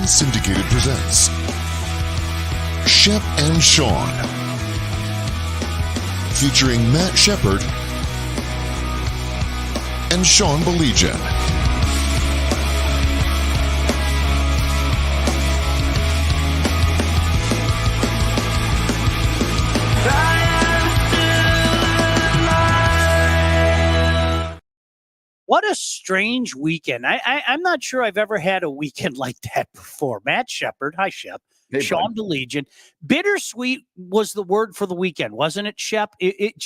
Syndicated presents Shep and Sean, featuring Matt Shepard and Sean Belegian. What a strange weekend. I'm not sure I've ever had a weekend like that before. Matt Shepard. Hi, Shep. Hey, Sean Belegian. Bittersweet was the word for the weekend, wasn't it, Shep? It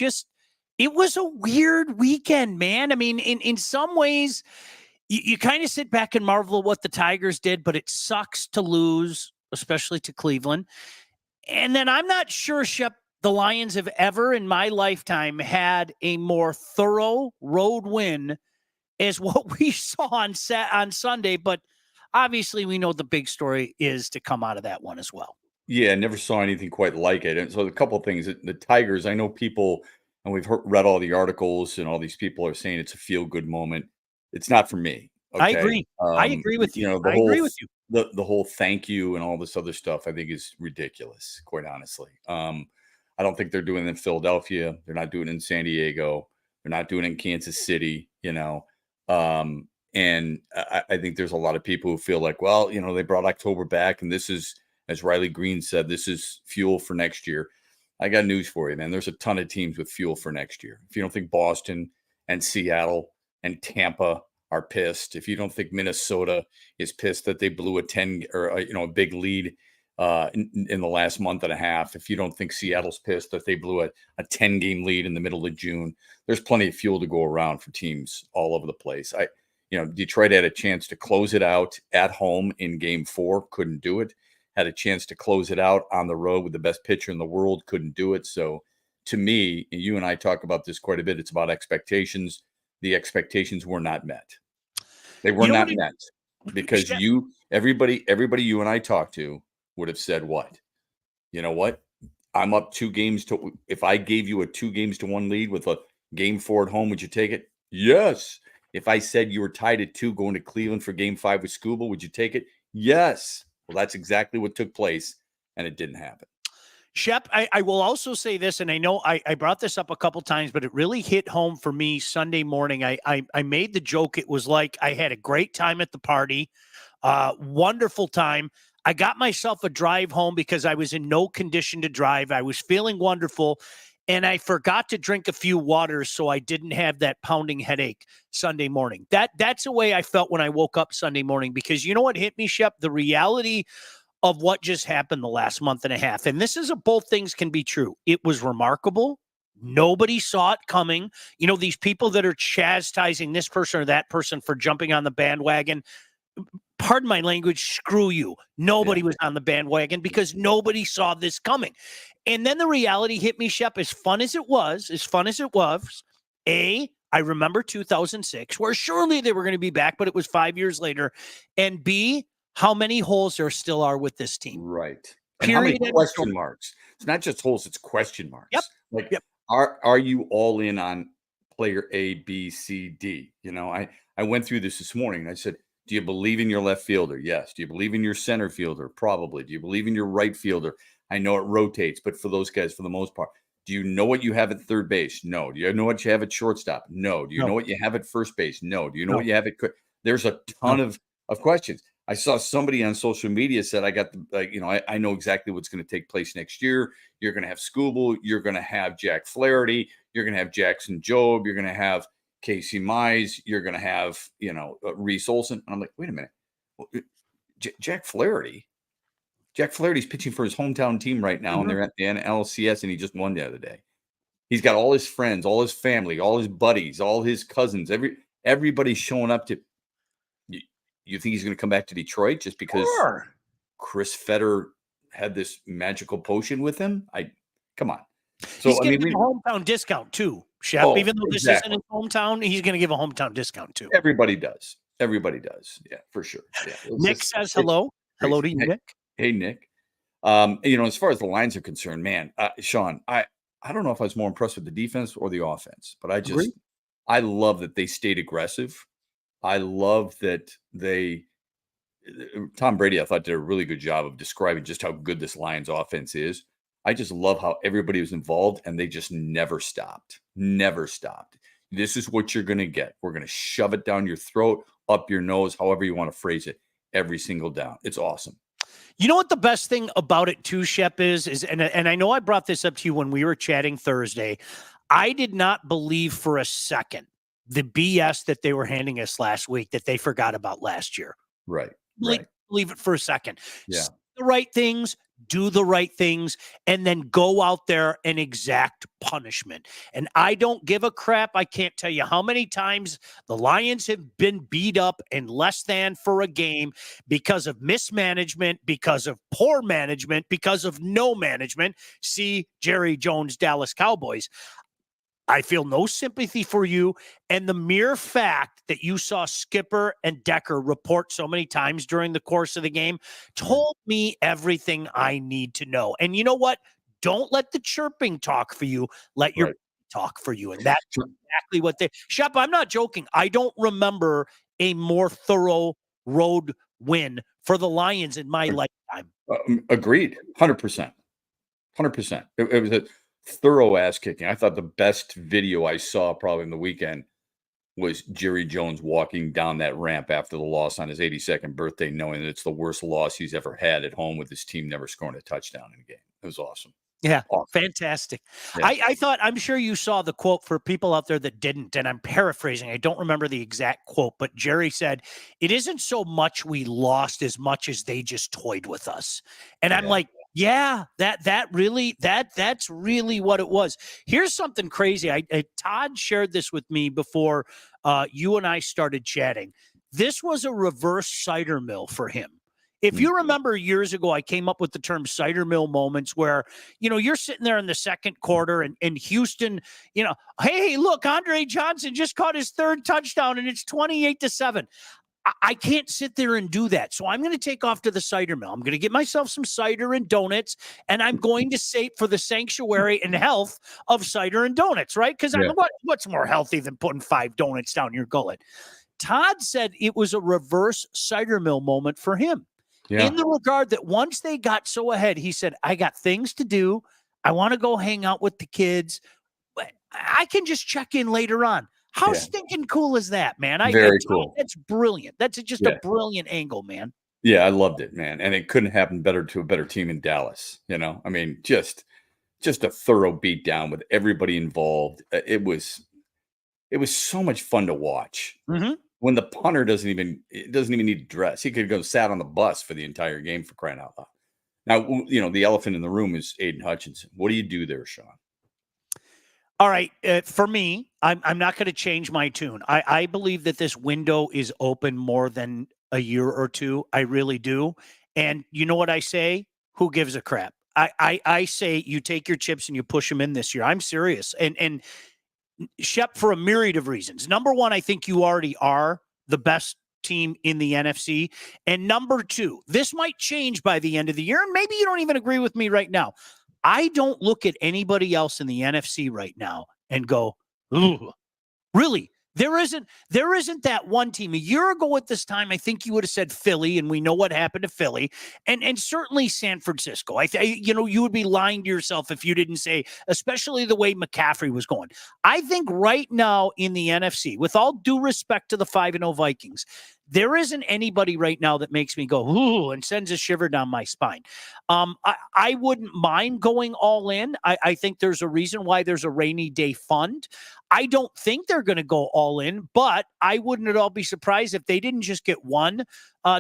was a weird weekend, man. I mean, in some ways, you kind of sit back and marvel at what the Tigers did, but it sucks to lose, especially to Cleveland. And then I'm not sure, Shep, the Lions have ever in my lifetime had a more thorough road win as what we saw on Sunday, but obviously we know the big story is to come out of that one as well. Yeah, never saw anything quite like it. And so a couple of things. The Tigers, I know people, and we've read all the articles, and all these people are saying it's a feel-good moment. It's not for me. Okay? I agree. I agree with you. I agree with you. The whole thank you and all this other stuff, I think, is ridiculous, quite honestly. I don't think they're doing it in Philadelphia. They're not doing it in San Diego. They're not doing it in Kansas City, and I think there's a lot of people who feel like, well, they brought October back, and this is, as Riley Green said, this is fuel for next year. I got news for you, man. There's a ton of teams with fuel for next year. If you don't think Boston and Seattle and Tampa are pissed, if you don't think Minnesota is pissed that they blew a 10 or a big lead in the last month and a half, if you don't think Seattle's pissed that they blew a 10-game lead in the middle of June, there's plenty of fuel to go around for teams all over the place. Detroit had a chance to close it out at home in Game 4, couldn't do it. Had a chance to close it out on the road with the best pitcher in the world, couldn't do it. So to me, and you and I talk about this quite a bit, it's about expectations. The expectations were not met. They were not met because everybody you and I talked to would have said what? You know what? I'm up 2 games to, if I gave you a 2 games to 1 lead with a Game 4 at home, would you take it? Yes. If I said you were tied at 2 going to Cleveland for Game 5 with Scuba, would you take it? Yes. Well, that's exactly what took place, and it didn't happen. Shep, I will also say this, and I know I brought this up a couple times, but it really hit home for me Sunday morning. I made the joke. It was like I had a great time at the party, wonderful time. I got myself a drive home because I was in no condition to drive. I was feeling wonderful, and I forgot to drink a few waters so I didn't have that pounding headache Sunday morning. That's the way I felt when I woke up Sunday morning, because you know what hit me, Shep? The reality of what just happened the last month and a half. And this is both things can be true. It was remarkable. Nobody saw it coming. These people that are chastising this person or that person for jumping on the bandwagon, pardon my language, screw you. Nobody was on the bandwagon because nobody saw this coming. And then the reality hit me, Shep, as fun as it was, I remember 2006, where surely they were going to be back, but it was 5 years later. And B, how many holes there still are with this team. Right. And how many question marks? It's not just holes, it's question marks. Yep. Are you all in on player A, B, C, D? I went through this morning and I said, do you believe in your left fielder? Yes. Do you believe in your center fielder? Probably. Do you believe in your right fielder? I know it rotates, but for those guys, for the most part, do you know what you have at third base? No. Do you know what you have at shortstop? No. Do you know what you have at first base? No. Do you know what you have at? There's a ton of questions. I saw somebody on social media said, I know exactly what's going to take place next year. You're going to have Scooble. You're going to have Jack Flaherty. You're going to have Jackson Jobe. You're going to have Casey Mize. You're going to have, Reese Olson. And I'm like, wait a minute. Jack Flaherty's pitching for his hometown team right now, and they're at the NLCS, and he just won the other day. He's got all his friends, all his family, all his buddies, all his cousins. Everybody's showing up to. You think he's going to come back to Detroit just because Chris Fetter had this magical potion with him? Come on. So he's going to give a hometown discount too, Shep. Even though this isn't his hometown, he's going to give a hometown discount too. Everybody does. Yeah, for sure. Yeah. Nick says hello. Hello to you, Nick. Hey, Nick. As far as the lines are concerned, man, Sean, I don't know if I was more impressed with the defense or the offense, but I love that they stayed aggressive. I love that they Tom Brady, I thought, did a really good job of describing just how good this Lions offense is. I just love how everybody was involved and they just never stopped. Never stopped. This is what you're going to get. We're going to shove it down your throat, up your nose, however you want to phrase it, every single down. It's awesome. You know what the best thing about it too, Shep, is and I know I brought this up to you when we were chatting Thursday. I did not believe for a second the BS that they were handing us last week that they forgot about last year. Right. Believe it for a second. Yeah. Say the right things, do the right things, and then go out there and exact punishment. And I don't give a crap. I can't tell you how many times the Lions have been beat up and less than for a game because of mismanagement, because of poor management, because of no management. See Jerry Jones, Dallas Cowboys. I feel no sympathy for you. And the mere fact that you saw Skipper and Decker report so many times during the course of the game told me everything I need to know. And you know what? Don't let the chirping talk for you. Let your talk for you. And that's exactly what they... Shep, I'm not joking. I don't remember a more thorough road win for the Lions in my lifetime. Agreed. 100%. 100%. It was a thorough ass kicking. I thought the best video I saw probably in the weekend was Jerry Jones walking down that ramp after the loss on his 82nd birthday, knowing that it's the worst loss he's ever had at home with his team never scoring a touchdown in a game. It was awesome. Yeah, awesome. Fantastic. Yeah. I thought, I'm sure you saw the quote for people out there that didn't, and I'm paraphrasing. I don't remember the exact quote, but Jerry said, it isn't so much we lost as much as they just toyed with us. And I'm like, yeah, that's really what it was. Here's something crazy. Todd shared this with me before you and I started chatting. This was a reverse cider mill for him. If you remember years ago, I came up with the term cider mill moments where, you're sitting there in the second quarter and Houston, hey, look, Andre Johnson just caught his third touchdown and it's 28-7. I can't sit there and do that. So I'm going to take off to the cider mill. I'm going to get myself some cider and donuts, and I'm going to say for the sanctuary and health of cider and donuts, right? Because what's more healthy than putting 5 donuts down your gullet? Todd said it was a reverse cider mill moment for him. Yeah. In the regard that once they got so ahead, he said, I got things to do. I want to go hang out with the kids. But I can just check in later on. How stinking cool is that, man? Very cool. That's brilliant. That's just a brilliant angle, man. Yeah, I loved it, man. And it couldn't happen better to a better team in Dallas. I mean, just a thorough beatdown with everybody involved. It was so much fun to watch. Mm-hmm. When the punter doesn't even need to dress. He could go sat on the bus for the entire game, for crying out loud. Now, the elephant in the room is Aidan Hutchinson. What do you do there, Sean? All right. For me, I'm not going to change my tune. I believe that this window is open more than a year or two. I really do. And you know what I say? Who gives a crap? I say you take your chips and you push them in this year. I'm serious. And Shep, for a myriad of reasons. Number one, I think you already are the best team in the NFC. And number two, this might change by the end of the year. And maybe you don't even agree with me right now. I don't look at anybody else in the NFC right now and go, ooh, really? There isn't that one team. A year ago at this time, I think you would have said Philly, and we know what happened to Philly, and certainly San Francisco. You would be lying to yourself if you didn't say, especially the way McCaffrey was going. I think right now in the NFC, with all due respect to the 5-0 Vikings, there isn't anybody right now that makes me go, ooh, and sends a shiver down my spine. I wouldn't mind going all in. I think there's a reason why there's a rainy day fund. I don't think they're going to go all in, but I wouldn't at all be surprised if they didn't just get one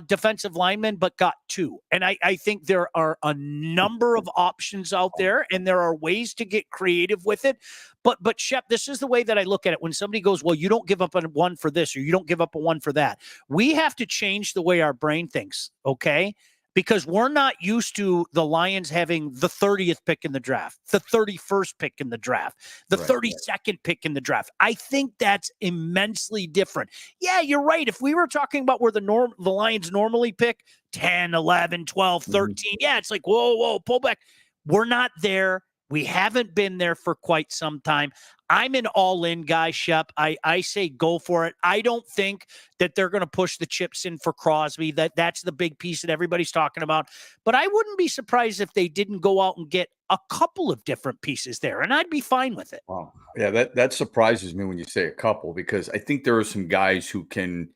defensive lineman, but got 2. And I think there are a number of options out there, and there are ways to get creative with it. But Shep, this is the way that I look at it. When somebody goes, well, you don't give up a 1 for this, or you don't give up a 1 for that. We have to change the way our brain thinks, okay? Because we're not used to the Lions having the 30th pick in the draft, the 31st pick in the draft, the 32nd pick in the draft. I think that's immensely different. Yeah, you're right. If we were talking about where the Lions normally pick 10, 11, 12, 13, yeah, it's like, whoa, pull back. We're not there. We haven't been there for quite some time. I'm an all-in guy, Shep. I say go for it. I don't think that they're going to push the chips in for Crosby. That's the big piece that everybody's talking about. But I wouldn't be surprised if they didn't go out and get a couple of different pieces there, and I'd be fine with it. Wow. Yeah, that surprises me when you say a couple, because I think there are some guys who can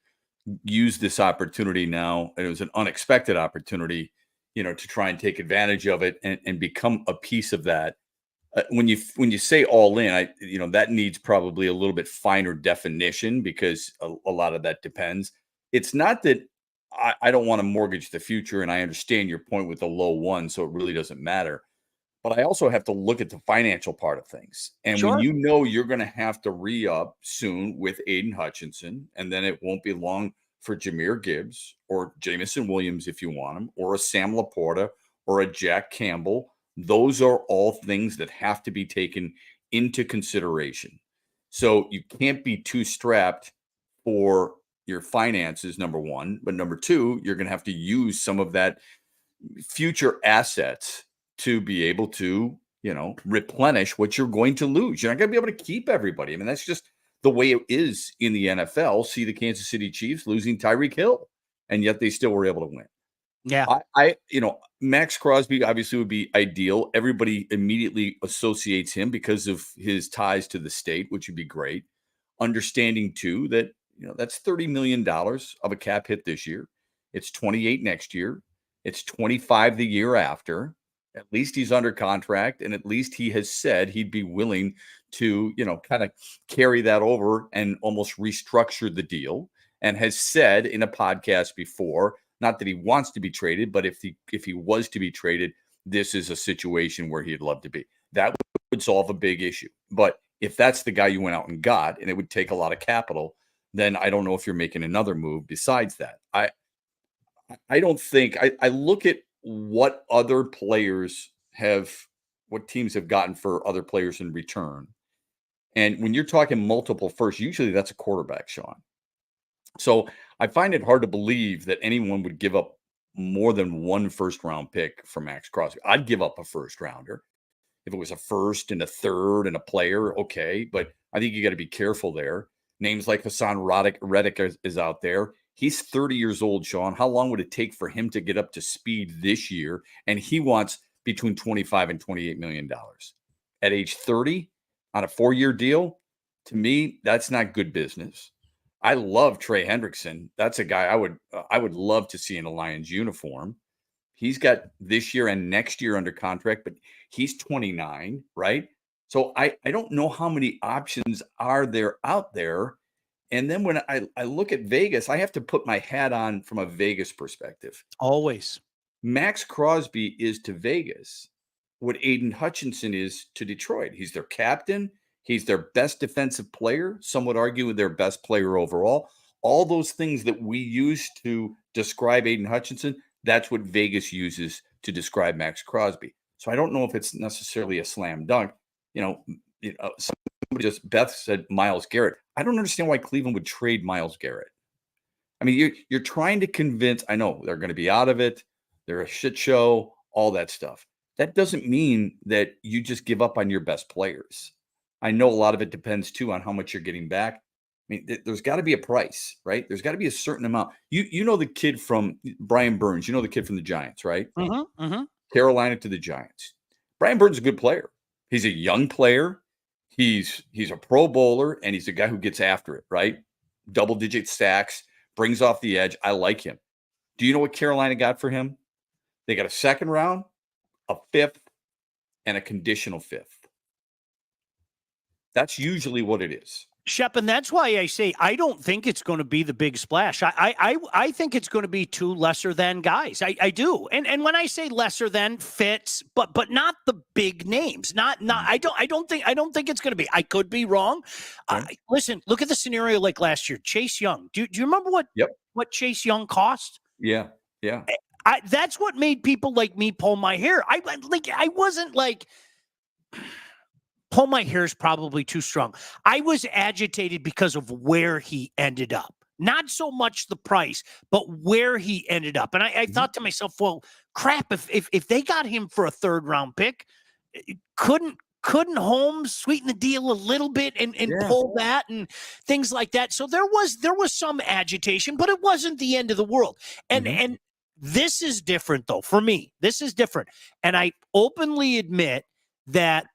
use this opportunity now, and it was an unexpected opportunity, to try and take advantage of it and become a piece of that. When you say all in, that needs probably a little bit finer definition, because a lot of that depends. It's not that I don't want to mortgage the future, and I understand your point with the low one, so it really doesn't matter. But I also have to look at the financial part of things. And when Sure. you're going to have to re-up soon with Aidan Hutchinson, and then it won't be long for Jahmyr Gibbs or Jamison Williams if you want him, or a Sam Laporta or a Jack Campbell. Those are all things that have to be taken into consideration. So you can't be too strapped for your finances, number one. But number two, you're going to have to use some of that future assets to be able to, replenish what you're going to lose. You're not going to be able to keep everybody. I mean, that's just the way it is in the NFL. See the Kansas City Chiefs losing Tyreek Hill, and yet they still were able to win. Yeah. Max Crosby obviously would be ideal. Everybody immediately associates him because of his ties to the state, which would be great. Understanding too that, that's $30 million of a cap hit this year. It's 28 next year. It's 25 the year after. At least he's under contract, and at least he has said he'd be willing to, kind of carry that over and almost restructure the deal, and has said in a podcast before, not that he wants to be traded, but if he was to be traded, this is a situation where he'd love to be. That would solve a big issue. But if that's the guy you went out and got, and it would take a lot of capital, then I don't know if you're making another move besides that. I don't think I look at what other players what teams have gotten for other players in return. And when you're talking multiple firsts, usually that's a quarterback, Sean. So I find it hard to believe that anyone would give up more than one first round pick for Max Crosby. I'd give up a first rounder. If it was a first and a third and a player, okay. But I think you got to be careful there. Names like Hassan Reddick is out there. He's 30 years old, Sean. How long would it take for him to get up to speed this year? And he wants between $25 and $28 million at age 30 on a 4-year deal. To me, that's not good business. I love Trey Hendrickson. That's a guy I would love to see in a Lions uniform. He's got this year and next year under contract, but he's 29, right? So I don't know how many options are there out there. And then when I look at Vegas, I have to put my hat on from a Vegas perspective. Always. Max Crosby is to Vegas what Aidan Hutchinson is to Detroit. He's their captain. He's their best defensive player. Some would argue their best player overall. All those things that we use to describe Aidan Hutchinson, that's what Vegas uses to describe Max Crosby. So I don't know if it's necessarily a slam dunk. Beth said Myles Garrett. I don't understand why Cleveland would trade Myles Garrett. I mean, you're trying to convince. I know they're going to be out of it. They're a shit show, all that stuff. That doesn't mean that you just give up on your best players. I know a lot of it depends too on how much you're getting back. I mean, there's got to be a price, right? There's got to be a certain amount. You know the kid from Brian Burns. You know the kid from the Giants, right? Mm-hmm, mm-hmm. Carolina to the Giants. Brian Burns is a good player. He's a young player. He's a Pro Bowler, and he's a guy who gets after it, right? Double-digit sacks, brings off the edge. I like him. Do you know what Carolina got for him? They got a second round, a fifth, and a conditional fifth. That's usually what it is. Shep, and that's why I say I don't think it's going to be the big splash. I think it's going to be two lesser than guys. I do. And when I say lesser than, fits, but not the big names. Not I don't think it's going to be. I could be wrong. Okay. Listen, look at the scenario like last year. Chase Young. Do you remember what Chase Young cost? Yeah. That's what made people like me pull my hair. I wasn't like pull my hair is probably too strong. I was agitated because of where he ended up. Not so much the price, but where he ended up. And I thought to myself, well, crap, if they got him for a third round pick, couldn't Holmes sweeten the deal a little bit and pull that and things like that? So there was some agitation, but it wasn't the end of the world. And this is different, though. For me, this is different. And I openly admit that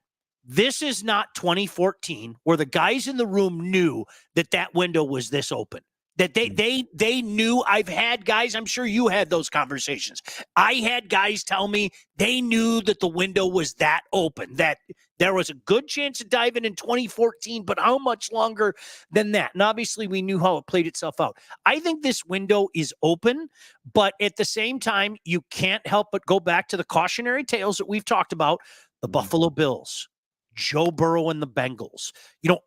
this is not 2014, where the guys in the room knew that window was this open. That they knew. I've had guys, I'm sure you had those conversations. I had guys tell me they knew that the window was that open, that there was a good chance of diving in 2014, but how much longer than that? And obviously we knew how it played itself out. I think this window is open, but at the same time, you can't help but go back to the cautionary tales that we've talked about, the Buffalo Bills, Joe Burrow and the Bengals,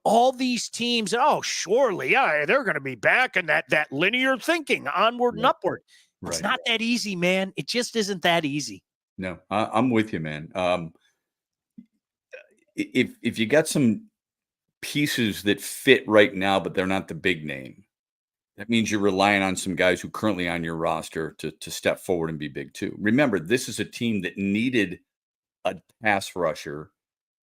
all these teams. Oh, surely, yeah, they're going to be back, and that linear thinking, onward and upward. It's not that easy, man. It just isn't that easy. No, I'm with you, man. If you got some pieces that fit right now, but they're not the big name, that means you're relying on some guys who are currently on your roster to step forward and be big too. Remember, this is a team that needed a pass rusher.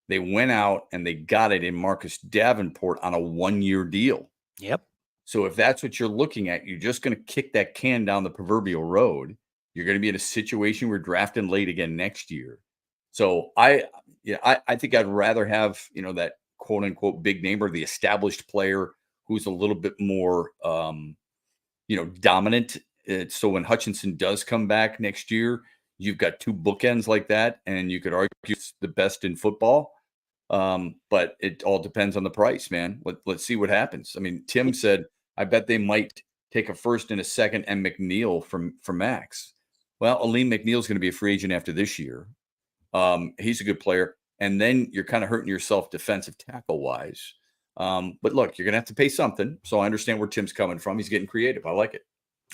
They went out and they got it in Marcus Davenport on a 1-year deal. Yep. So if that's what you're looking at, you're just going to kick that can down the proverbial road. You're going to be in a situation where drafting late again next year. So I think I'd rather have, that quote unquote big name or the established player who's a little bit more, dominant. So when Hutchinson does come back next year, you've got two bookends like that, and you could argue it's the best in football. But it all depends on the price, man. Let's see what happens. I mean, Tim said, I bet they might take a first and a second and McNeil from Max. Well, Aleem McNeil's going to be a free agent after this year. He's a good player. And then you're kind of hurting yourself defensive tackle wise. But look, you're going to have to pay something. So I understand where Tim's coming from. He's getting creative. I like it.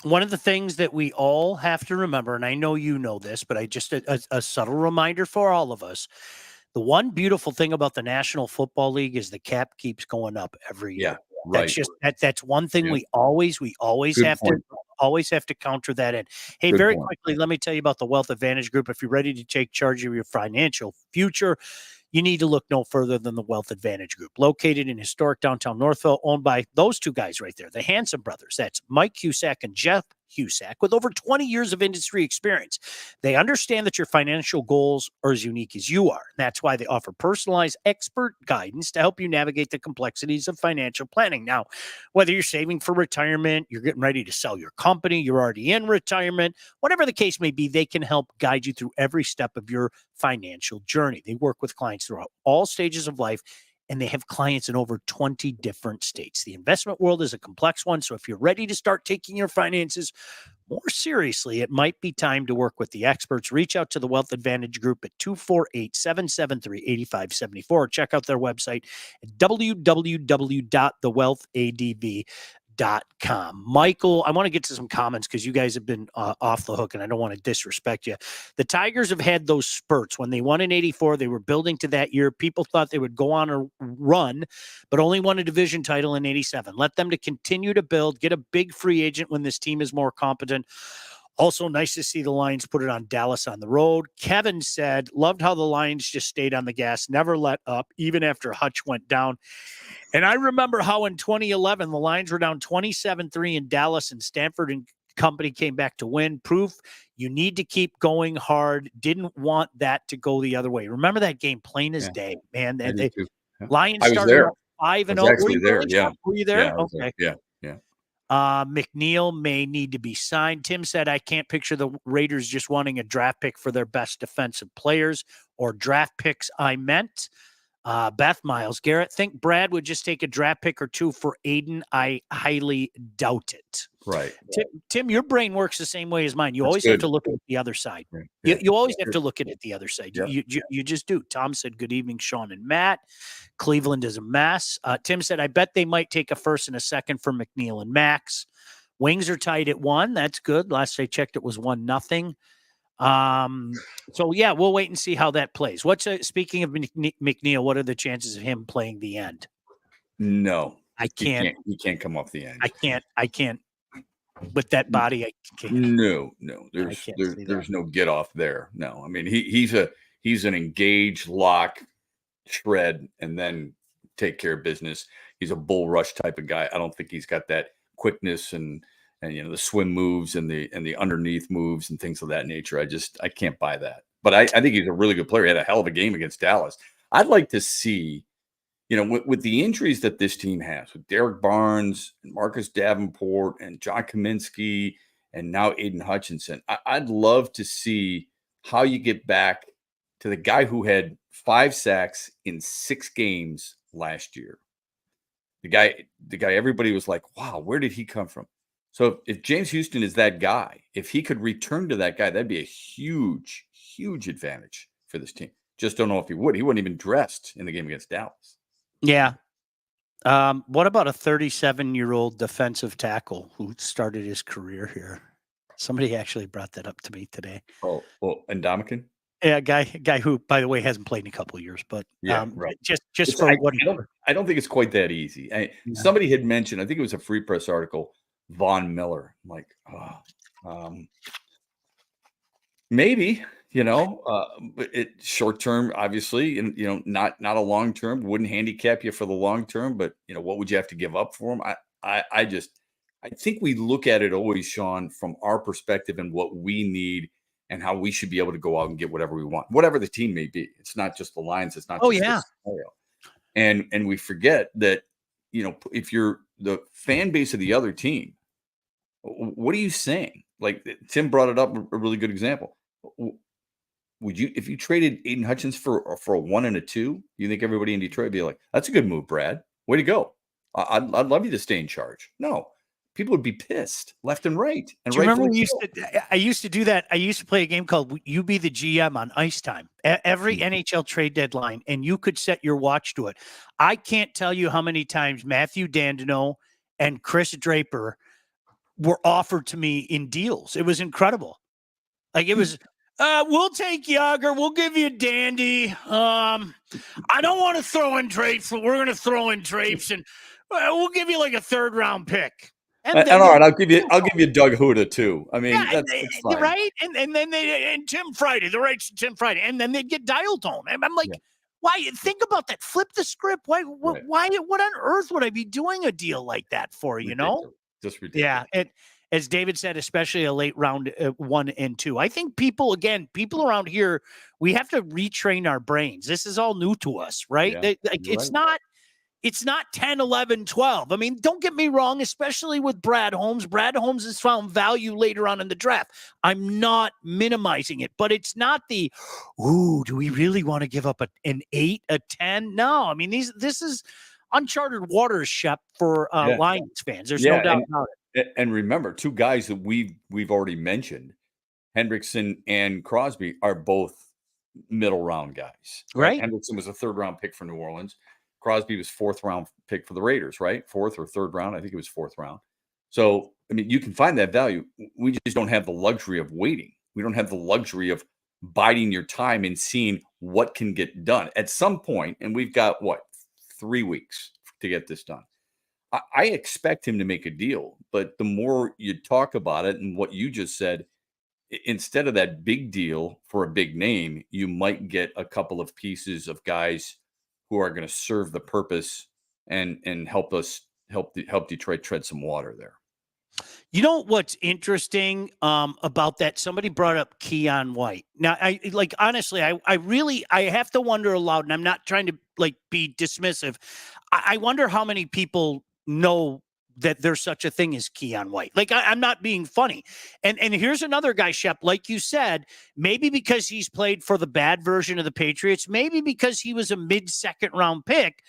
One of the things that we all have to remember, and I know you know this, but a subtle reminder for all of us, the one beautiful thing about the National Football League is the cap keeps going up every year. Right. That's one thing we always Good have point. to counter that in. Hey, Good very point. quickly, let me tell you about the Wealth Advantage Group. If you're ready to take charge of your financial future, you need to look no further than the Wealth Advantage Group, located in historic downtown Northville, owned by those two guys right there, the Hanson brothers. That's Mike Husak and Jeff Husak, with over 20 years of industry experience. They understand that your financial goals are as unique as you are. That's why they offer personalized expert guidance to help you navigate the complexities of financial planning. Now, whether you're saving for retirement, you're getting ready to sell your company, you're already in retirement, whatever the case may be, they can help guide you through every step of your financial journey. They work with clients throughout all stages of life, and they have clients in over 20 different states. The investment world is a complex one, so if you're ready to start taking your finances more seriously, it might be time to work with the experts. Reach out to the Wealth Advantage Group at 248-773-8574. Check out their website at www.thewealthadv.com. Michael, I want to get to some comments because you guys have been off the hook and I don't want to disrespect you. The Tigers have had those spurts. When they won in 84, they were building to that year. People thought they would go on a run, but only won a division title in 87. Let them to continue to build, get a big free agent when this team is more competent. Also, nice to see the Lions put it on Dallas on the road. Kevin said, loved how the Lions just stayed on the gas, never let up, even after Hutch went down. And I remember how in 2011, the Lions were down 27-3 in Dallas, and Stanford and company came back to win. Proof you need to keep going hard. Didn't want that to go the other way. Remember that game plain as day, man. Lions started 5-0. Were you there? Yeah. Were you there? Yeah, okay. Yeah. McNeil may need to be signed. Tim said, I can't picture the Raiders just wanting a draft pick for their best defensive players or draft picks. I meant Beth Miles. Garrett, think Brad would just take a draft pick or two for Aidan? I highly doubt it. Right. Tim, your brain works the same way as mine. You always have to look at the other side. Right. You always have to look at it the other side. Yeah. You just do. Tom said, good evening, Sean and Matt. Cleveland is a mess. Tim said, I bet they might take a first and a second for McNeil and Max. Wings are tied at 1. That's good. Last I checked, it was 1-0. So yeah, we'll wait and see how that plays. Speaking of McNeil, what are the chances of him playing the end? No, I can't. He can't come off the end. I can't. With that body, I can't. No. There's no get off there. No, I mean he's a He's an engage, lock, shred, and then take care of business. He's a bull rush type of guy. I don't think he's got that quickness and the swim moves and the underneath moves and things of that nature. I can't buy that. But I think he's a really good player. He had a hell of a game against Dallas. I'd like to see, with the injuries that this team has, with Derek Barnes and Marcus Davenport and John Kaminsky and now Aidan Hutchinson, I'd love to see how you get back to the guy who had 5 sacks in 6 games last year. The guy everybody was like, wow, where did he come from? So if James Houston is that guy, if he could return to that guy, that'd be a huge, huge advantage for this team. Just don't know if he would. He wasn't even dressed in the game against Dallas. Yeah. What about a 37-year-old defensive tackle who started his career here? Somebody actually brought that up to me today. Oh, well, Ndamukong? Yeah, guy who, by the way, hasn't played in a couple of years, but right. just for what I don't think it's quite that easy. Somebody had mentioned, I think it was a Free Press article, Von Miller. I'm like, maybe, but short term, obviously, and not a long term. Wouldn't handicap you for the long term, but what would you have to give up for him? I think we look at it always, Sean, from our perspective and what we need and how we should be able to go out and get whatever we want, whatever the team may be. It's not just the Lions. It's not just the scenario. And we forget that, if you're the fan base of the other team, what are you saying? Like Tim brought it up, a really good example. Would you, if you traded Aidan Hutchins for a 1 and a 2, you think everybody in Detroit would be like, that's a good move, Brad. Way to go. I'd love you to stay in charge. No. People would be pissed left and right. And do you remember I used to do that? I used to play a game called You Be the GM on Ice Time. Every NHL trade deadline, and you could set your watch to it. I can't tell you how many times Matthew Dandino and Chris Draper were offered to me in deals. It was incredible. Like it was, we'll take Yager. We'll give you Dandy. I don't want to throw in Drapes, but we're going to throw in Drapes, and we'll give you like a 3rd round pick. And all right, I'll give you Doug Huda too. I mean, that's fine. Right. And then Tim Friday, the rights to Tim Friday, and then they'd get dial tone. And I'm like, why? Think about that. Flip the script. Why? What on earth would I be doing a deal like that for? Ridiculous. Just ridiculous. Yeah. And as David said, especially a late round 1 and 2. I think people around here, we have to retrain our brains. This is all new to us, right? Yeah, It's not 10, 11, 12. I mean, don't get me wrong, especially with Brad Holmes. Brad Holmes has found value later on in the draft. I'm not minimizing it, but it's not do we really want to give up an 8, a 10? No, I mean, this is uncharted waters, Shep, for Lions fans. There's no doubt about it. And remember, 2 guys that we've already mentioned, Hendrickson and Crosby, are both middle round guys. Right. Hendrickson was a 3rd round pick for New Orleans. Crosby was 4th round pick for the Raiders, right? 4th or 3rd round. I think it was 4th round. So, I mean, you can find that value. We just don't have the luxury of waiting. We don't have the luxury of biding your time and seeing what can get done at some point. And we've got 3 weeks to get this done. I expect him to make a deal, but the more you talk about it and what you just said, instead of that big deal for a big name, you might get a couple of pieces of guys who are going to serve the purpose and help Detroit tread some water there. You know what's interesting about that? Somebody brought up Keon White. Now, honestly, I have to wonder aloud, and I'm not trying to be dismissive. I wonder how many people know that there's such a thing as Keon White. I'm not being funny. And here's another guy, Shep, like you said, maybe because he's played for the bad version of the Patriots, maybe because he was a mid-second round pick.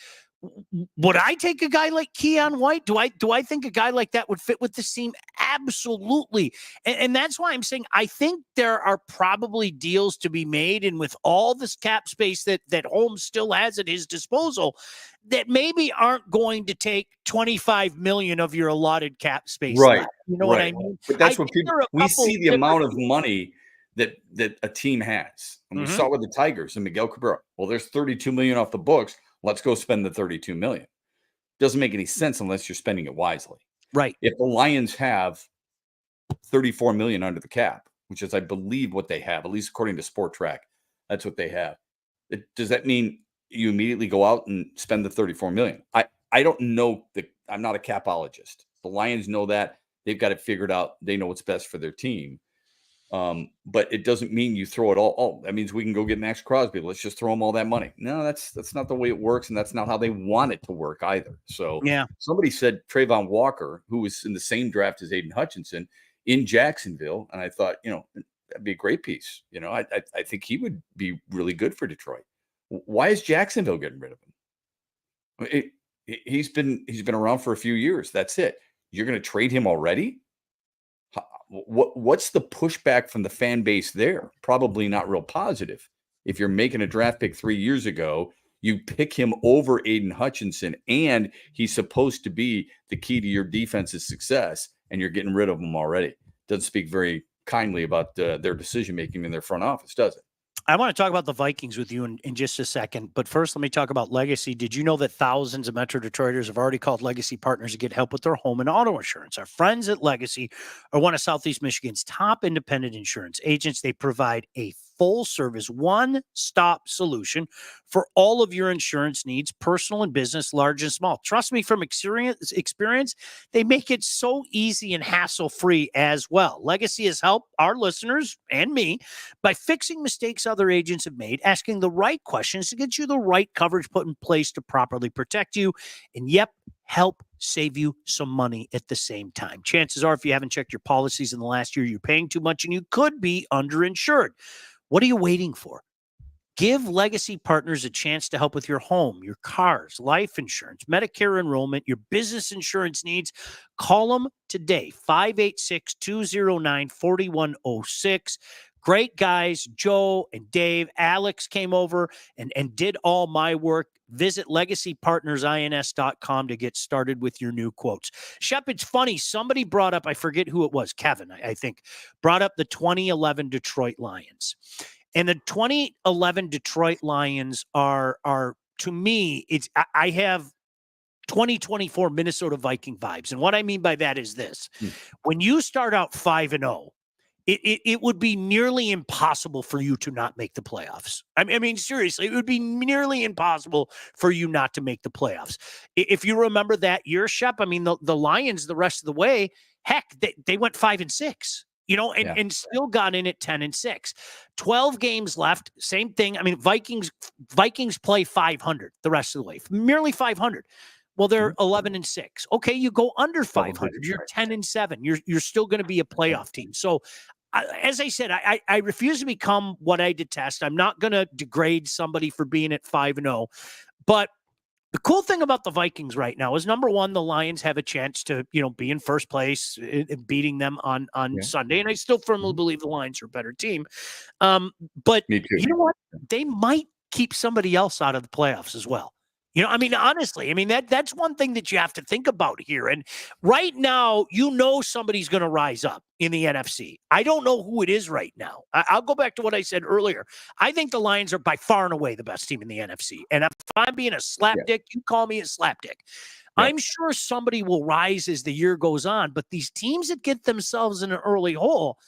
Would I take a guy like Keon White? Do I think a guy like that would fit with this team? Absolutely. And that's why I'm saying I think there are probably deals to be made. And with all this cap space that Holmes still has at his disposal, that maybe aren't going to take 25 million of your allotted cap space. Right. Left. You know what I mean? But that's what we see the amount of money that a team has. And we saw with the Tigers and Miguel Cabrera. Well, there's 32 million off the books. Let's go spend the 32 million. Doesn't make any sense unless you're spending it wisely. Right. If the Lions have 34 million under the cap, which is, I believe, what they have, at least according to Sport Track, That's what they have. Does that mean you immediately go out and spend the $34 million? I don't know that. I'm not a capologist. The Lions know that. They've got it figured out. They know what's best for their team. But it doesn't mean you throw it all. Oh, that means we can go get Max Crosby. Let's just throw him all that money. No, that's not the way it works, and that's not how they want it to work either. So Yeah. somebody said Trayvon Walker, who was in the same draft as Aidan Hutchinson in Jacksonville, and I thought, that'd be a great piece. I think he would be really good for Detroit. Why is Jacksonville getting rid of him? He's been around for a few years. That's it. You're going to trade him already? What's the pushback from the fan base there? Probably not real positive. If you're making a draft pick 3 years ago, you pick him over Aidan Hutchinson, and he's supposed to be the key to your defense's success, and you're getting rid of him already. Doesn't speak very kindly about their decision making in their front office, does it? I want to talk about the Vikings with you in just a second, but first let me talk about Legacy. Did you know that thousands of Metro Detroiters have already called Legacy Partners to get help with their home and auto insurance? Our friends at Legacy are one of Southeast Michigan's top independent insurance agents. They provide a full-service, one-stop solution for all of your insurance needs, personal and business, large and small. Trust me, from experience, they make it so easy and hassle-free as well. Legacy has helped our listeners and me by fixing mistakes other agents have made, asking the right questions to get you the right coverage put in place to properly protect you, and help save you some money at the same time. Chances are, if you haven't checked your policies in the last year, you're paying too much and you could be underinsured. What are you waiting for? Give Legacy Partners a chance to help with your home, your cars, life insurance, Medicare enrollment, your business insurance needs. Call them today, 586-209-4106. Great guys, Joe and Dave. Alex came over and did all my work. Visit legacypartnersins.com to get started with your new quotes. Shep, it's funny. Somebody brought up, I forget who it was, Kevin, I think, brought up the 2011 Detroit Lions. And the 2011 Detroit Lions are to me, I have 2024 Minnesota Viking vibes. And what I mean by that is this. When you start out 5-0, it would be nearly impossible for you to not make the playoffs. I mean, seriously, it would be nearly impossible for you not to make the playoffs. If you remember that year, Shep, I mean, the Lions, the rest of the way, heck, they went 5-6. And still got in at 10-6. 12 games left. Same thing. I mean, Vikings play 500 the rest of the way, merely 500. Well, they're 11-6. Okay, you go under 500. You're 10-7. You're still going to be a playoff team. So, as I said, I refuse to become what I detest. I'm not going to degrade somebody for being at 5-0, but the cool thing about the Vikings right now is, number one, the Lions have a chance to, be in first place, beating them on Sunday. And I still firmly believe the Lions are a better team. But you know what? They might keep somebody else out of the playoffs as well. Honestly, that's one thing that you have to think about here. And right now, somebody's going to rise up in the NFC. I don't know who it is right now. I'll go back to what I said earlier. I think the Lions are by far and away the best team in the NFC. And if I'm being a slapdick, you call me a slapdick. Yeah. I'm sure somebody will rise as the year goes on. But these teams that get themselves in an early hole,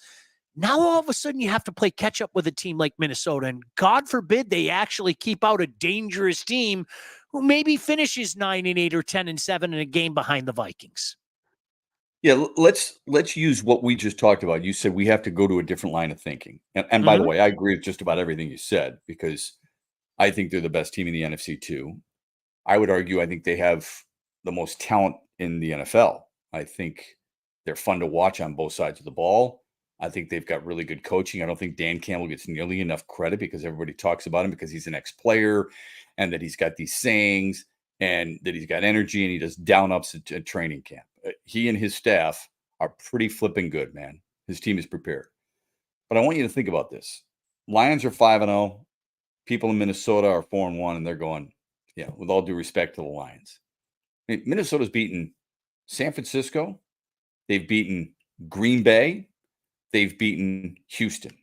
now all of a sudden you have to play catch up with a team like Minnesota. And God forbid they actually keep out a dangerous team who maybe finishes 9-8 or 10-7 in a game behind the Vikings. Yeah, let's use what we just talked about. You said we have to go to a different line of thinking. And by the way, I agree with just about everything you said, because I think they're the best team in the NFC too. I would argue I think they have the most talent in the NFL. I think they're fun to watch on both sides of the ball. I think they've got really good coaching. I don't think Dan Campbell gets nearly enough credit because everybody talks about him because he's an ex-player and that he's got these sayings and that he's got energy and he does down-ups at training camp. He and his staff are pretty flipping good, man. His team is prepared. But I want you to think about this. Lions are 5-0. People in Minnesota are 4-1, and they're going, with all due respect to the Lions. Minnesota's beaten San Francisco. They've beaten Green Bay. They've beaten Houston.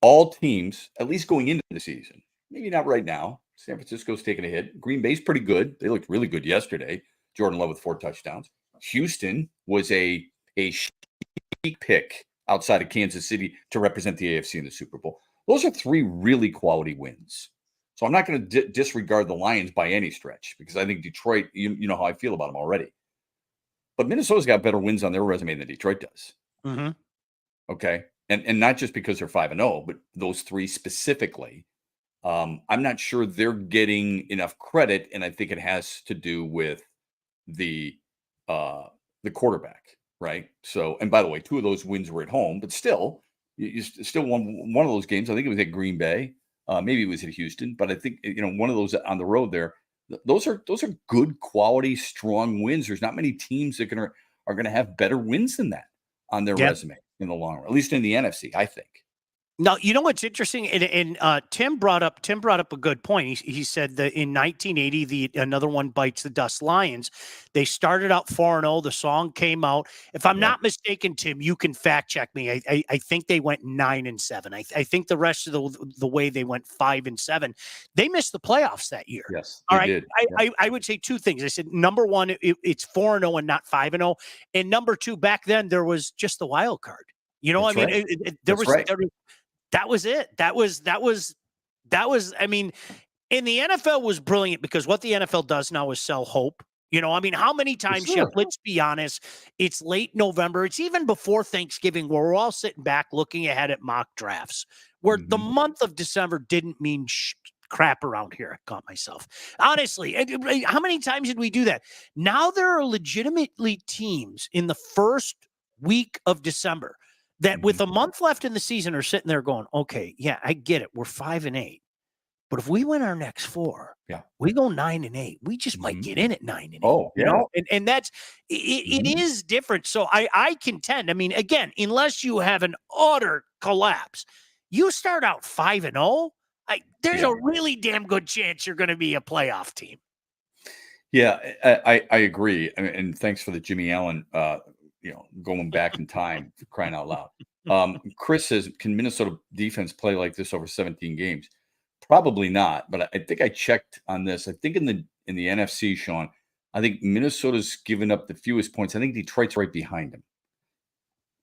All teams, at least going into the season, maybe not right now. San Francisco's taking a hit. Green Bay's pretty good. They looked really good yesterday. Jordan Love with 4 touchdowns. Houston was a chic pick outside of Kansas City to represent the AFC in the Super Bowl. Those are 3 really quality wins. So I'm not going to disregard the Lions by any stretch because I think Detroit, you know how I feel about them already. But Minnesota's got better wins on their resume than Detroit does. Mm-hmm. Okay. And not just because they're 5-0, but those 3 specifically. I'm not sure they're getting enough credit, and I think it has to do with the quarterback, right? So, and by the way, 2 of those wins were at home, but still, you still won one of those games. I think it was at Green Bay, maybe it was at Houston, but I think one of those on the road there. Those are good quality, strong wins. There's not many teams that are going to have better wins than that on their resume in the long run, at least in the NFC, I think. Now, you know what's interesting, and Tim brought up a good point. He said that in 1980, another one bites the dust. Lions, they started out 4-0. The song came out. If I'm not mistaken, Tim, you can fact check me. I think they went 9-7. I think the rest of the way they went 5-7. They missed the playoffs that year. Yes, all right. Did. I would say 2 things. I said number one, it's 4-0 and not 5-0, and number 2, back then there was just the wild card. You know, That's right. There was. That was it. That was, I mean, and the NFL was brilliant because what the NFL does now is sell hope. How many times, Shep, let's be honest, it's late November. It's even before Thanksgiving where we're all sitting back looking ahead at mock drafts where the month of December didn't mean crap around here. I caught myself. Honestly, how many times did we do that? Now there are legitimately teams in the first week of December that with a month left in the season are sitting there going, okay, yeah, I get it. We're 5-8. But if we win our next 4, we go 9-8. We just might get in at 9-8. Oh, yeah. And that's it is different. So I contend. I mean, again, unless you have an utter collapse, you start out 5-0. There's a really damn good chance you're going to be a playoff team. Yeah, I agree. And thanks for the Jimmy Allen going back in time, for crying out loud. Chris says, can Minnesota defense play like this over 17 games? Probably not, but I think I checked on this. I think in the NFC, Sean, I think Minnesota's given up the fewest points. I think Detroit's right behind them.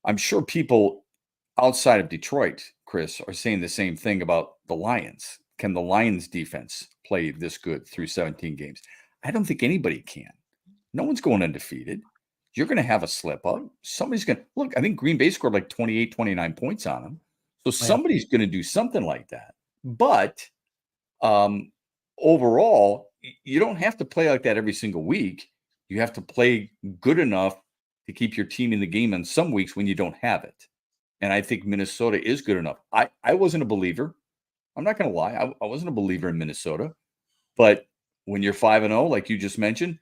I'm sure people outside of Detroit, Chris, are saying the same thing about the Lions. Can the Lions defense play this good through 17 games? I don't think anybody can. No one's going undefeated. You're going to have a slip up. Somebody's going to look. I think Green Bay scored like 28, 29 points on them. So somebody's going to do something like that. But overall, you don't have to play like that every single week. You have to play good enough to keep your team in the game on some weeks when you don't have it. And I think Minnesota is good enough. I wasn't a believer. I'm not going to lie. I wasn't a believer in Minnesota. But when you're 5-0, like you just mentioned,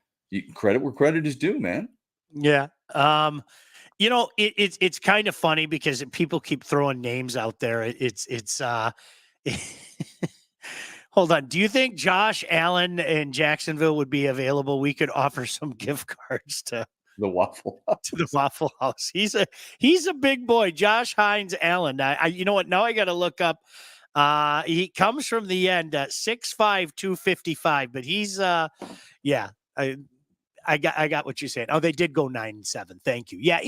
credit where credit is due, man. Yeah. It's kind of funny because people keep throwing names out there. Hold on. Do you think Josh Allen in Jacksonville would be available? We could offer some gift cards to the Waffle House. To the Waffle House. He's a big boy, Josh Hines Allen. You know what? Now I got to look up. He comes from the end, 6'5", 255, but he's I got what you're saying. Oh, they did go 9-7. Thank you. Yeah,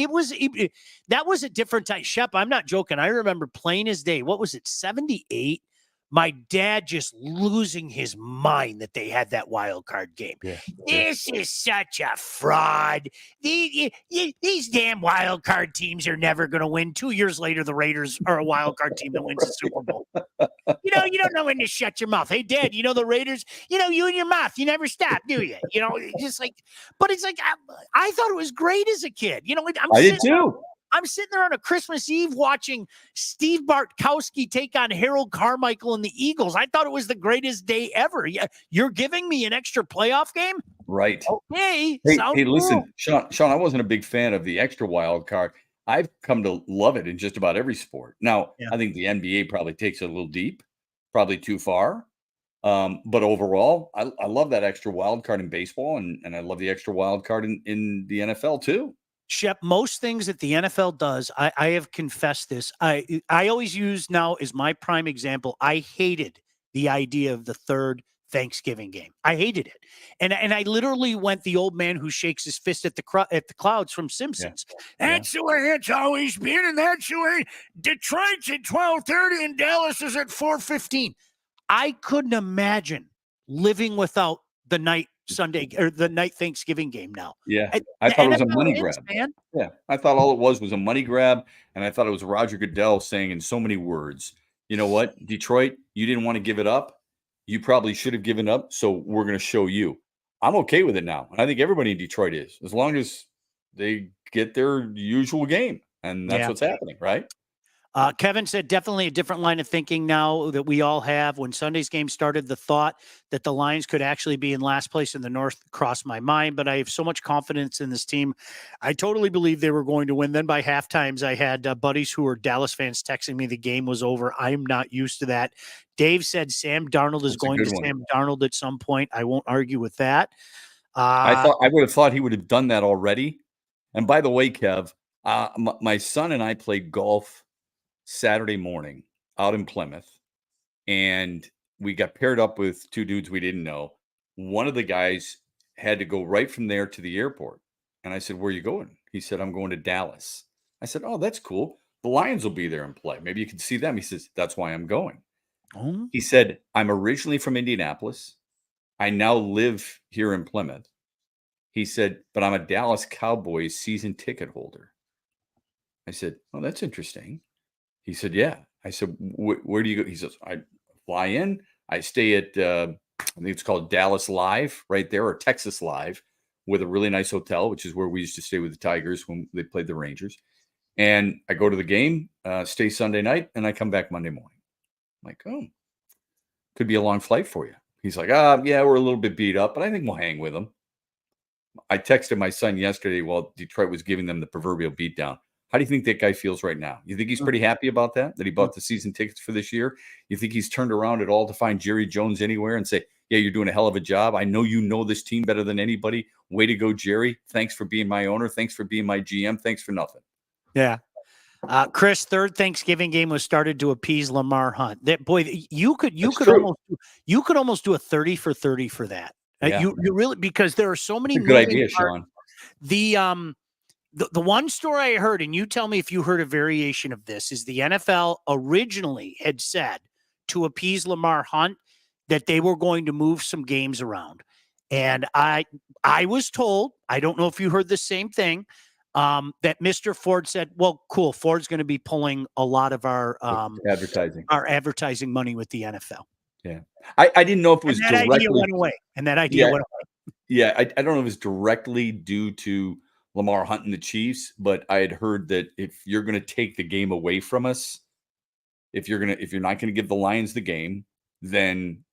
that was a different time. Shep, I'm not joking. I remember plain as day. What was it? 78. My dad just losing his mind that they had that wild card game. Yeah. This is such a fraud. These damn wild card teams are never going to win. 2 years later, the Raiders are a wild card team that wins the Super Bowl. You don't know when to shut your mouth. Hey, Dad, the Raiders, you and your mouth, you never stop, do you? Just like, but it's like, I thought it was great as a kid. I did too. I'm sitting there on a Christmas Eve watching Steve Bartkowski take on Harold Carmichael and the Eagles. I thought it was the greatest day ever. Yeah, you're giving me an extra playoff game? Right. Okay. Hey, listen, Sean, I wasn't a big fan of the extra wild card. I've come to love it in just about every sport. Now, I think the NBA probably takes it a little deep, probably too far. But overall, I love that extra wild card in baseball, and I love the extra wild card in the NFL too. Shep, most things that the NFL does, I have confessed this. I always use now as my prime example. I hated the idea of the third Thanksgiving game. I hated it. And I literally went the old man who shakes his fist at the clouds from Simpsons. That's the way it's always been, and that's the way Detroit's at 12:30 and Dallas is at 4:15. I couldn't imagine living without the night Sunday or the night Thanksgiving game now. Yeah. I thought it was a money grab. Man. Yeah. I thought all it was a money grab. And I thought it was Roger Goodell saying in so many words, you know what, Detroit, you didn't want to give it up. You probably should have given up. So we're going to show you. I'm okay with it now. And I think everybody in Detroit is, as long as they get their usual game. And that's what's happening, right? Kevin said definitely a different line of thinking now that we all have. When Sunday's game started, the thought that the Lions could actually be in last place in the North crossed my mind, but I have so much confidence in this team. I totally believe they were going to win. Then by halftimes, I had buddies who were Dallas fans texting me the game was over. I'm not used to that. Dave said Sam Darnold is going to Sam Darnold at some point. I won't argue with that. I would have thought he would have done that already. And by the way, Kev, my son and I played golf Saturday morning out in Plymouth, and we got paired up with two dudes we didn't know. One of the guys had to go right from there to the airport. And I said, where are you going? He said, I'm going to Dallas. I said, oh, that's cool. The Lions will be there and play. Maybe you can see them. He says, that's why I'm going. Oh. He said, I'm originally from Indianapolis. I now live here in Plymouth. He said, but I'm a Dallas Cowboys season ticket holder. I said, oh, that's interesting. He said, yeah. I said, where do you go? He says, I fly in. I stay at, I think it's called Dallas Live right there, or Texas Live, with a really nice hotel, which is where we used to stay with the Tigers when they played the Rangers. And I go to the game, stay Sunday night, and I come back Monday morning. I'm like, oh, could be a long flight for you. He's like, yeah, we're a little bit beat up, but I think we'll hang with them. I texted my son yesterday while Detroit was giving them the proverbial beatdown. How do you think that guy feels right now? You think he's pretty happy about that he bought the season tickets for this year? You think he's turned around at all to find Jerry Jones anywhere and say, yeah, you're doing a hell of a job. I know you know this team better than anybody. Way to go, Jerry. Thanks for being my owner. Thanks for being my GM. Thanks for nothing. Yeah. Chris, third Thanksgiving game was started to appease Lamar Hunt. That boy, you could almost do a 30 for 30 for that. Yeah. You really, because there are so many good idea, Sean. The one story I heard, and you tell me if you heard a variation of this, is the NFL originally had said to appease Lamar Hunt that they were going to move some games around. And I was told, I don't know if you heard the same thing, that Mr. Ford said, well, cool, Ford's going to be pulling a lot of our advertising money with the NFL. Yeah. I didn't know if it was directly. That idea went away. And that idea went away. Yeah. I don't know if it was directly due to Lamar Hunt and the Chiefs, but I had heard that if you're going to take the game away from us, if you're not going to give the Lions the game, then